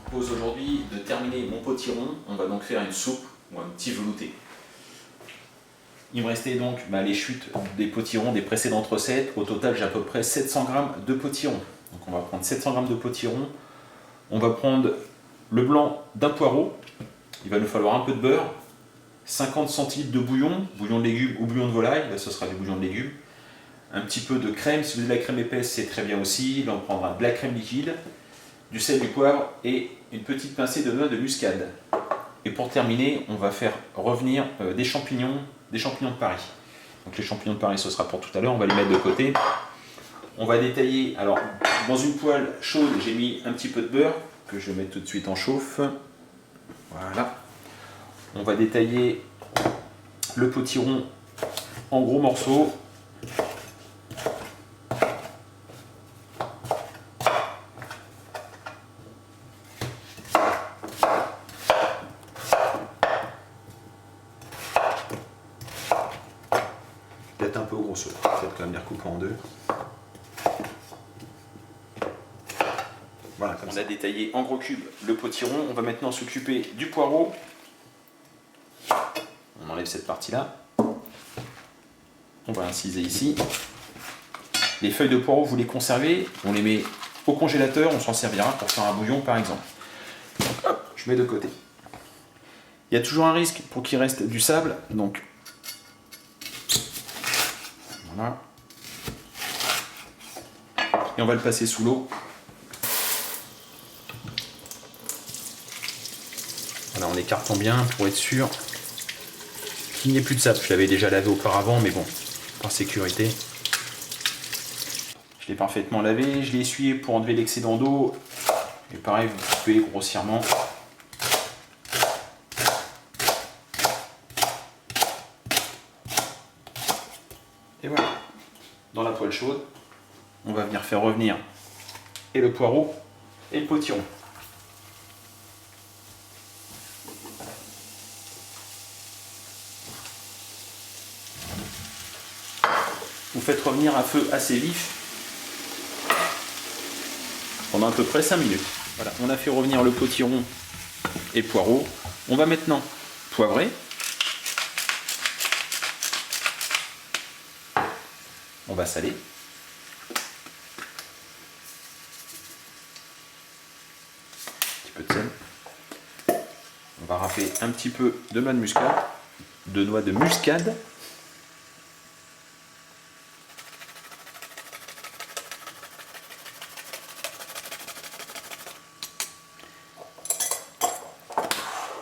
propose aujourd'hui de terminer mon potiron. On va donc faire une soupe ou un petit velouté. Il me restait donc les chutes des potirons des précédentes recettes. Au total, j'ai à peu près 700 g de potirons. Donc on va prendre 700 g de potirons. On va prendre le blanc d'un poireau. Il va nous falloir un peu de beurre, 50 centilitres de bouillon, bouillon de légumes ou bouillon de volaille. Là, ce sera du bouillon de légumes. Un petit peu de crème. Si vous avez de la crème épaisse, c'est très bien aussi. Là, on prendra de la crème liquide, du sel, du poivre et une petite pincée de noix de muscade. Et pour terminer, on va faire revenir des champignons de Paris. Donc les champignons de Paris, ce sera pour tout à l'heure, on va les mettre de côté. On va détailler, alors dans une poêle chaude, j'ai mis un petit peu de beurre, que je vais mettre tout de suite en chauffe. Voilà. On va détailler le potiron en gros morceaux. Peut-être un peu gros, peut-être quand même les recouper en deux. Voilà, comme ça. On a détaillé en gros cubes le potiron. On va maintenant s'occuper du poireau. On enlève cette partie-là. On va inciser ici. Les feuilles de poireau, vous les conservez. On les met au congélateur. On s'en servira pour faire un bouillon, par exemple. Donc, hop, je mets de côté. Il y a toujours un risque pour qu'il reste du sable. Donc, voilà. Et on va le passer sous l'eau. Voilà, en écartant bien pour être sûr qu'il n'y ait plus de sable. Je l'avais déjà lavé auparavant, mais bon, par sécurité. Je l'ai parfaitement lavé, je l'ai essuyé pour enlever l'excédent d'eau. Et pareil, vous coupez grossièrement. Et voilà. Dans la poêle chaude, on va venir faire revenir et le poireau et le potiron. Vous faites revenir à feu assez vif pendant à peu près 5 minutes. Voilà, on a fait revenir le potiron et le poireau. On va maintenant poivrer. On va saler. Un petit peu de sel. On va râper un petit peu de noix de muscade.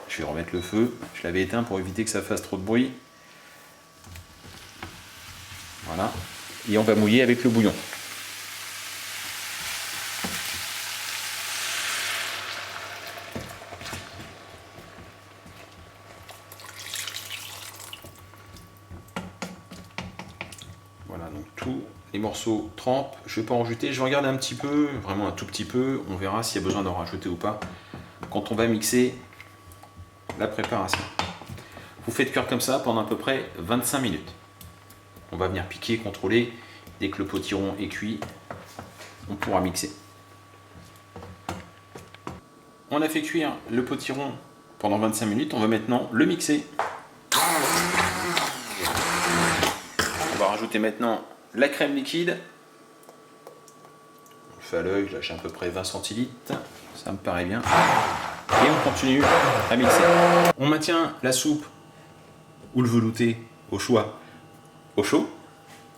Je vais remettre le feu. Je l'avais éteint pour éviter que ça fasse trop de bruit. Voilà. Et on va mouiller avec le bouillon. Voilà, donc tous les morceaux trempent. Je ne vais pas en rajouter, je vais regarder un petit peu, vraiment un tout petit peu. On verra s'il y a besoin d'en rajouter ou pas quand on va mixer la préparation. Vous faites cuire comme ça pendant à peu près 25 minutes. On va venir piquer, contrôler. Dès que le potiron est cuit, on pourra mixer. On a fait cuire le potiron pendant 25 minutes. On va maintenant le mixer. On va rajouter maintenant la crème liquide. On le fait à l'œil, là j'ai à peu près 20 centilitres. Ça me paraît bien. Et on continue à mixer. On maintient la soupe ou le velouté au choix au chaud.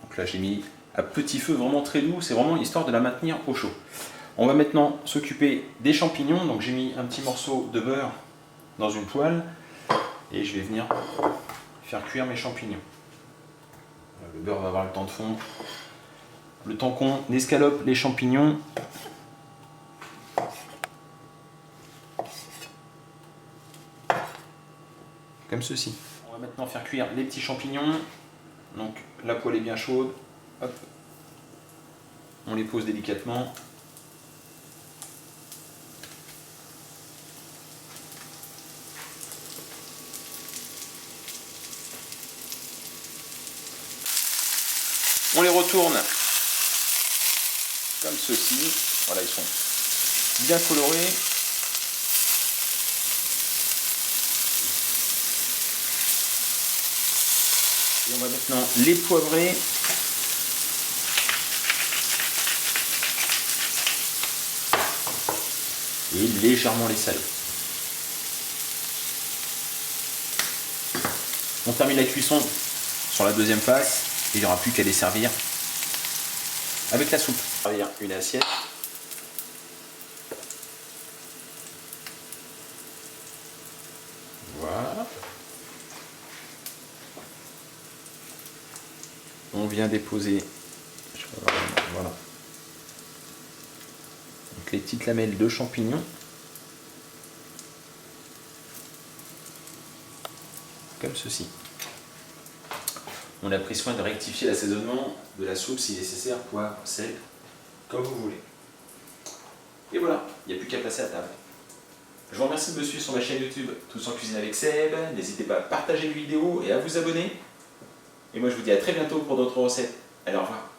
Donc là j'ai mis à petit feu vraiment très doux, c'est vraiment histoire de la maintenir au chaud. On va maintenant s'occuper des champignons. Donc j'ai mis un petit morceau de beurre dans une poêle et je vais venir faire cuire mes champignons. Le beurre va avoir le temps de fondre. Le temps qu'on escalope les champignons, comme ceci. On va maintenant faire cuire les petits champignons. Donc la poêle est bien chaude. Hop. On les pose délicatement. On les retourne comme ceci. Voilà, ils sont bien colorés. Et on va maintenant les poivrer. Et légèrement les saler. On termine la cuisson sur la deuxième face et il n'y aura plus qu'à les servir avec la soupe. Servir une assiette. Voilà. On vient déposer, voilà, donc les petites lamelles de champignons, comme ceci. On a pris soin de rectifier l'assaisonnement de la soupe si nécessaire, poivre, sel, comme vous voulez. Et voilà, il n'y a plus qu'à passer à table. Je vous remercie de me suivre sur ma chaîne YouTube Tous en cuisine avec Seb. N'hésitez pas à partager les vidéos et à vous abonner. Et moi je vous dis à très bientôt pour d'autres recettes. Allez, au revoir.